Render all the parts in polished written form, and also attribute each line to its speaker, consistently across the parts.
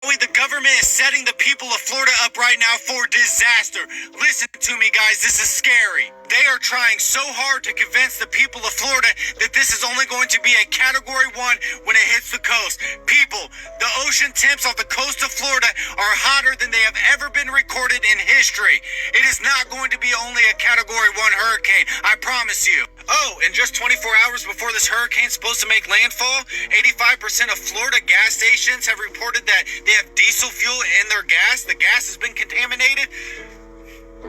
Speaker 1: The government is setting the people of Florida up right now for disaster. Listen to me, guys, this is scary. They are trying so hard to convince the people of Florida that this is only going to be a Category 1 when it hits the coast. People, the ocean temps off the coast of Florida are hotter than they have ever been recorded in history. It is not going to be only a Category 1 hurricane, I promise you. Oh, and just 24 hours before this hurricane's supposed to make landfall, 85% of Florida gas stations have reported that they have diesel fuel in their gas. The gas has been contaminated.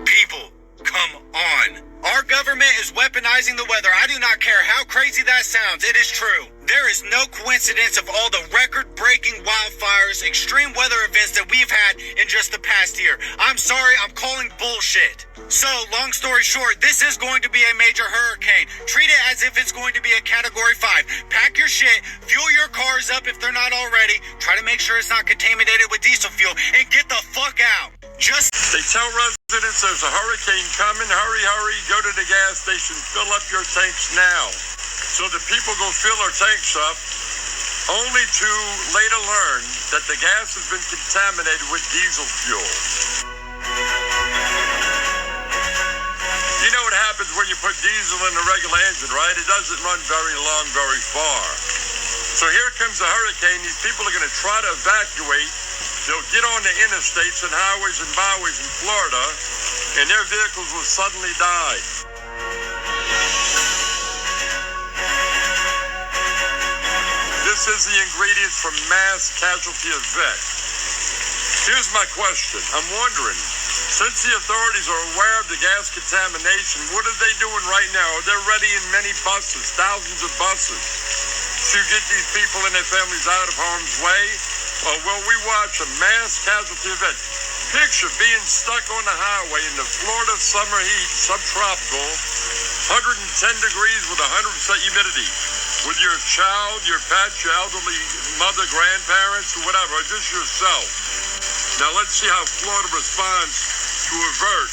Speaker 1: People, come on. Our government is weaponizing the weather. I do not care how crazy that sounds. It is true. There is no coincidence of all the record-breaking wildfires, extreme weather events that we've had in just the past year. I'm sorry, I'm calling bullshit. So, long story short, this is going to be a major hurricane. Treat it as if it's going to be a Category 5. Pack your shit, fuel your cars up if they're not already, try to make sure it's not contaminated with diesel fuel, and get the fuck out. They tell residents there's a hurricane coming. Hurry, hurry, go to the gas station, fill up your tanks now. So the people go fill their tanks up, only to later learn that the gas has been contaminated with diesel fuel. You know what happens when you put diesel in a regular engine, right? It doesn't run very long, very far. So here comes a hurricane. These people are going to try to evacuate. They'll get on the interstates and highways and byways in Florida, and their vehicles will suddenly die. This is the ingredients for mass casualty event. Here's my question. I'm wondering, since the authorities are aware of the gas contamination, what are they doing right now? They're readying many buses, thousands of buses, to get these people and their families out of harm's way. Well, we watch a mass casualty event. Picture being stuck on the highway in the Florida summer heat, subtropical, 110 degrees with 100% humidity, with your child, your pet, your elderly mother, grandparents, or whatever, or just yourself. Now let's see how Florida responds to avert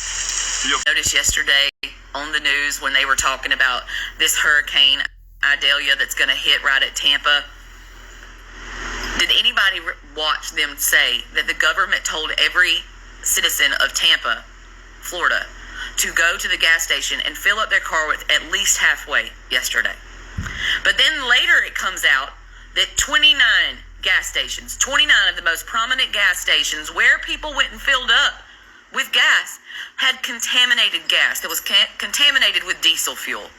Speaker 1: the...
Speaker 2: Noticed yesterday on the news when they were talking about this hurricane, Idalia, that's going to hit right at Tampa. Did anybody watch them say that the government told every citizen of Tampa, Florida, to go to the gas station and fill up their car with at least halfway yesterday? But then later it comes out that 29 gas stations, 29 of the most prominent gas stations where people went and filled up with gas, had contaminated gas that was contaminated with diesel fuel.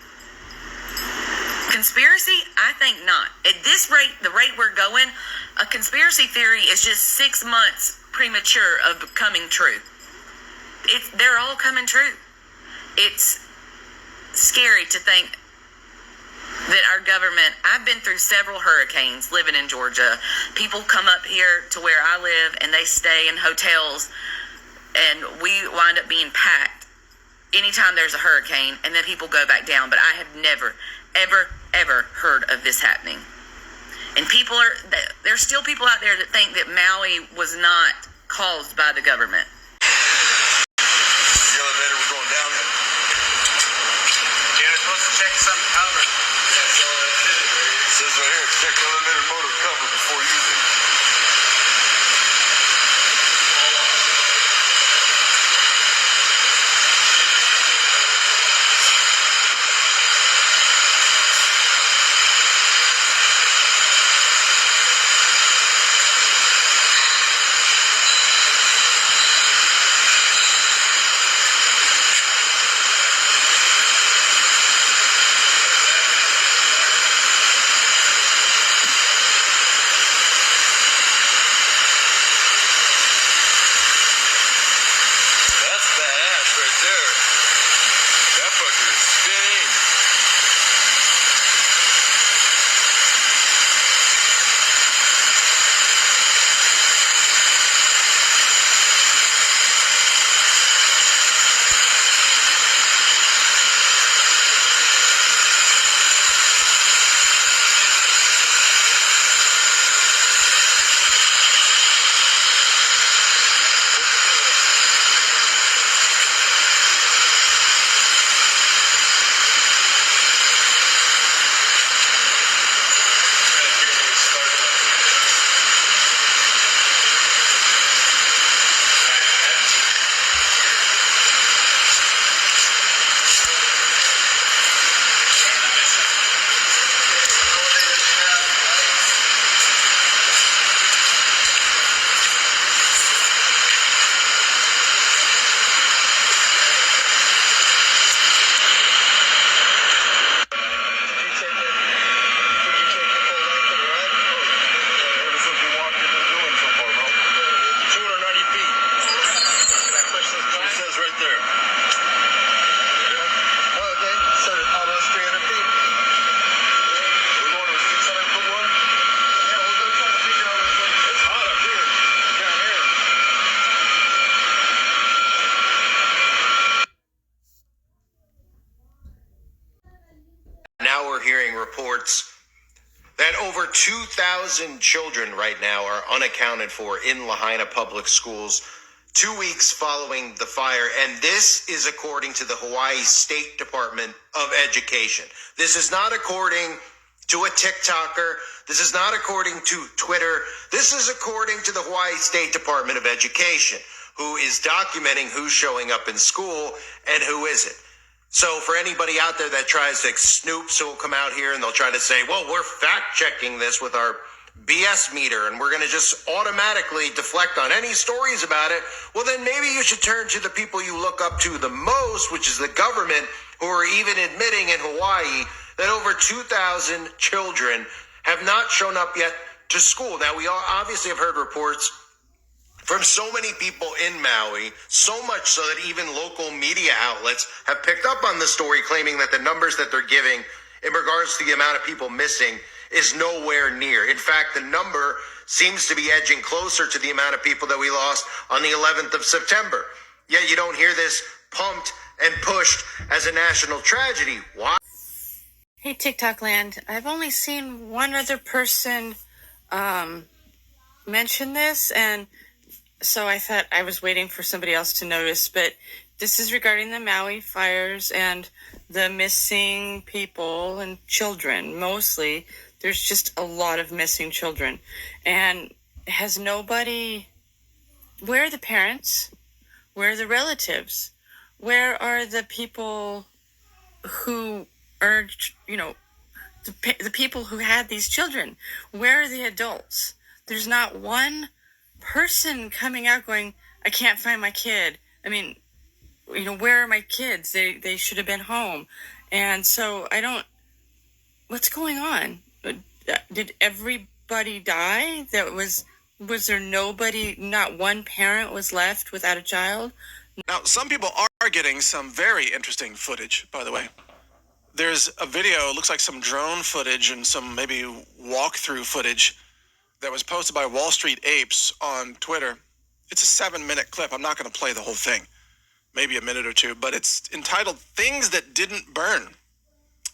Speaker 2: Conspiracy? I think not. At this rate, the rate we're going, a conspiracy theory is just 6 months premature of becoming true. They're all coming true. It's scary to think that our government, I've been through several hurricanes living in Georgia. People come up here to where I live and they stay in hotels, and we wind up being packed anytime there's a hurricane, and then people go back down. But I have never, ever heard of this happening. And there's still people out there that think that Maui was not caused by the government.
Speaker 3: The elevator was going down there. You're supposed to check some cover. It says right here, check elevator motor cover before using.
Speaker 4: reports that over 2,000 children right now are unaccounted for in Lahaina public schools 2 weeks following the fire. And this is according to the Hawaii State Department of Education. This is not according to a TikToker. This is not according to Twitter. This is according to the Hawaii State Department of Education, who is documenting who's showing up in school and who isn't. So for anybody out there that tries to snoop, so will come out here and they'll try to say, well, we're fact checking this with our BS meter and we're going to just automatically deflect on any stories about it. Well, then maybe you should turn to the people you look up to the most, which is the government, who are even admitting in Hawaii that over 2,000 children have not shown up yet to school. Now, we all obviously have heard reports from so many people in Maui, so much so that even local media outlets have picked up on the story, claiming that the numbers that they're giving in regards to the amount of people missing is nowhere near. In fact, the number seems to be edging closer to the amount of people that we lost on the 11th of September. Yet you don't hear this pumped and pushed as a national tragedy. Why?
Speaker 5: Hey, TikTok land. I've only seen one other person mention this, and so I thought I was waiting for somebody else to notice, but this is regarding the Maui fires and the missing people and children. Mostly, there's just a lot of missing children. And has nobody... Where are the parents? Where are the relatives? Where are the people who are, the people who had these children? Where are the adults? There's not one person coming out going, I can't find my kid. I mean, where are my kids? They should have been home. And so what's going on? Did everybody die? Was there nobody, not one parent was left without a child?
Speaker 6: Now, some people are getting some very interesting footage, by the way. There's a video, it looks like some drone footage and some maybe walkthrough footage that was posted by Wall Street Apes on Twitter. It's a 7-minute clip. I'm not going to play the whole thing, maybe a minute or two, but it's entitled Things That Didn't Burn,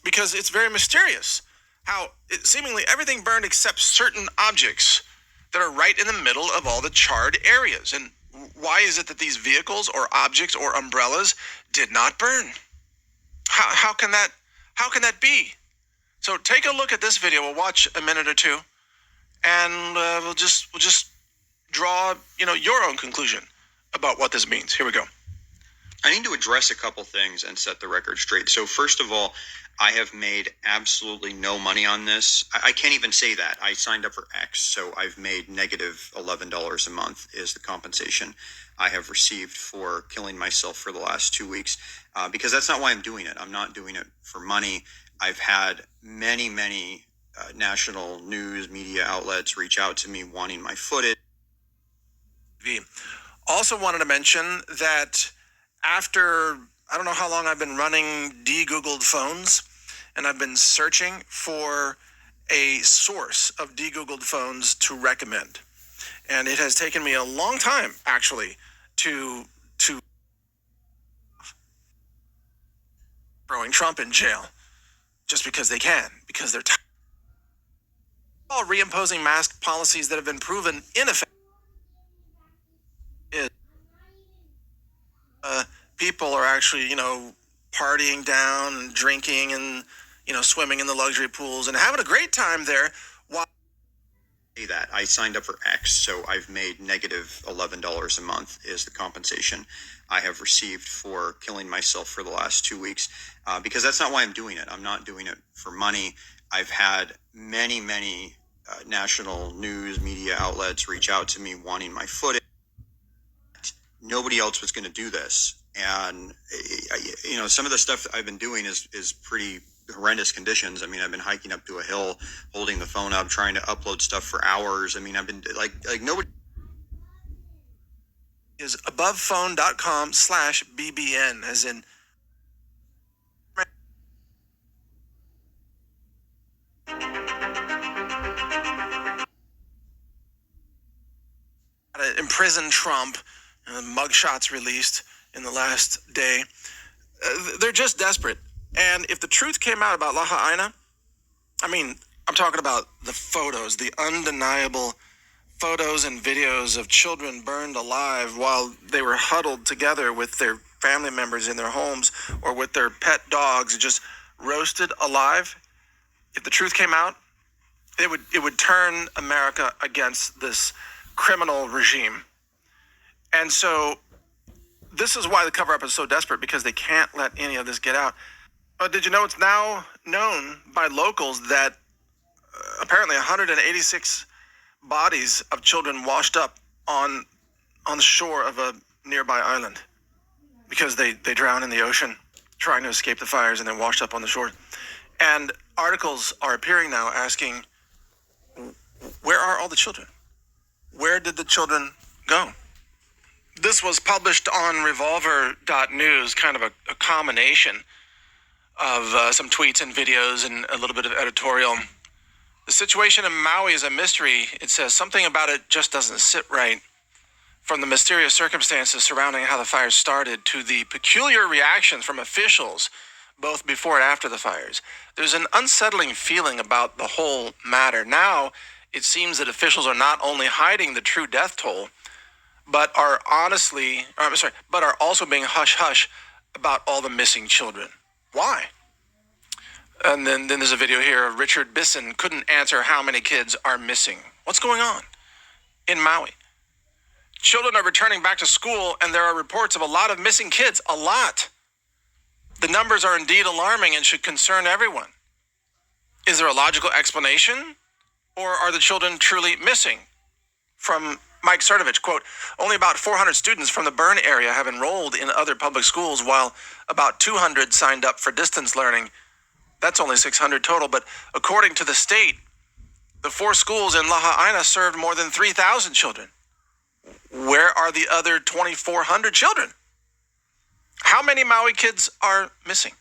Speaker 6: because it's very mysterious how seemingly everything burned except certain objects that are right in the middle of all the charred areas. And why is it that these vehicles or objects or umbrellas did not burn? How can that be? So take a look at this video. We'll watch a minute or two, and we'll just draw your own conclusion about what this means. Here we go.
Speaker 7: I need to address a couple things and set the record straight. So first of all, I have made absolutely no money on this. I can't even say that. I signed up for X, so I've made negative $11 a month is the compensation I have received for killing myself for the last 2 weeks, because that's not why I'm doing it. I'm not doing it for money. I've had many national news media outlets reach out to me wanting my footage.
Speaker 6: Also wanted to mention that after, I don't know how long I've been running de-Googled phones, and I've been searching for a source of de-Googled phones to recommend. And it has taken me a long time, actually, to throwing Trump in jail just because they can, because they're all reimposing mask policies that have been proven ineffective. People are actually, partying down and drinking and, swimming in the luxury pools and having a great time there. While
Speaker 7: that I signed up for X, so I've made negative $11 a month is the compensation I have received for killing myself for the last 2 weeks, because that's not why I'm doing it. I'm not doing it for money. I've had many national news media outlets reach out to me wanting my footage. Nobody else was going to do this. And, some of the stuff I've been doing is pretty horrendous conditions. I mean, I've been hiking up to a hill, holding the phone up, trying to upload stuff for hours. I mean, I've been like nobody
Speaker 6: is abovephone.com/BBN, as in imprison Trump, mugshots released in the last day. They're just desperate. And if the truth came out about Lahaina, I mean, I'm talking about the photos, the undeniable photos and videos of children burned alive while they were huddled together with their family members in their homes or with their pet dogs, just roasted alive. If the truth came out, it would turn America against this criminal regime. And so this is why the cover-up is so desperate, because they can't let any of this get out. But did you know it's now known by locals that apparently 186 bodies of children washed up on the shore of a nearby island because they drowned in the ocean trying to escape the fires and then washed up on the shore. And articles are appearing now asking, where are all the children? Where did the children go? This was published on revolver.news, kind of a combination of some tweets and videos and a little bit of editorial. The situation in Maui is a mystery. It says something about it just doesn't sit right. From the mysterious circumstances surrounding how the fires started to the peculiar reactions from officials, both before and after the fires, there's an unsettling feeling about the whole matter. Now, it seems that officials are not only hiding the true death toll, but are also being hush-hush about all the missing children. Why? And then there's a video here of Richard Bisson couldn't answer how many kids are missing. What's going on in Maui? Children are returning back to school, and there are reports of a lot of missing kids. A lot. The numbers are indeed alarming and should concern everyone. Is there a logical explanation, or are the children truly missing? From Mike Certovich, quote, only about 400 students from the burn area have enrolled in other public schools, while about 200 signed up for distance learning. That's only 600 total, but according to the state, the 4 schools in Lahaina served more than 3,000 children. Where are the other 2,400 children? How many Maui kids are missing?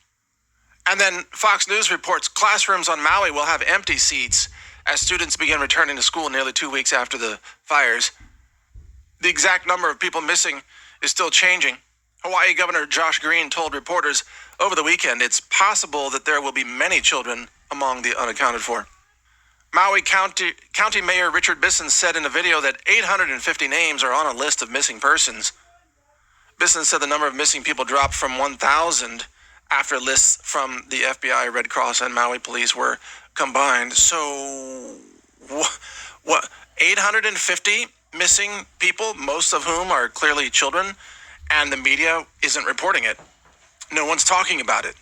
Speaker 6: And then Fox News reports classrooms on Maui will have empty seats as students begin returning to school nearly 2 weeks after the fires. The exact number of people missing is still changing. Hawaii Governor Josh Green told reporters over the weekend it's possible that there will be many children among the unaccounted for. Maui County Mayor Richard Bisson said in a video that 850 names are on a list of missing persons. Bisson said the number of missing people dropped from 1,000 after lists from the FBI, Red Cross, and Maui police were combined. So, what? 850 missing people, most of whom are clearly children, and the media isn't reporting it. No one's talking about it.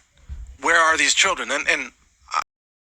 Speaker 6: Where are these children? And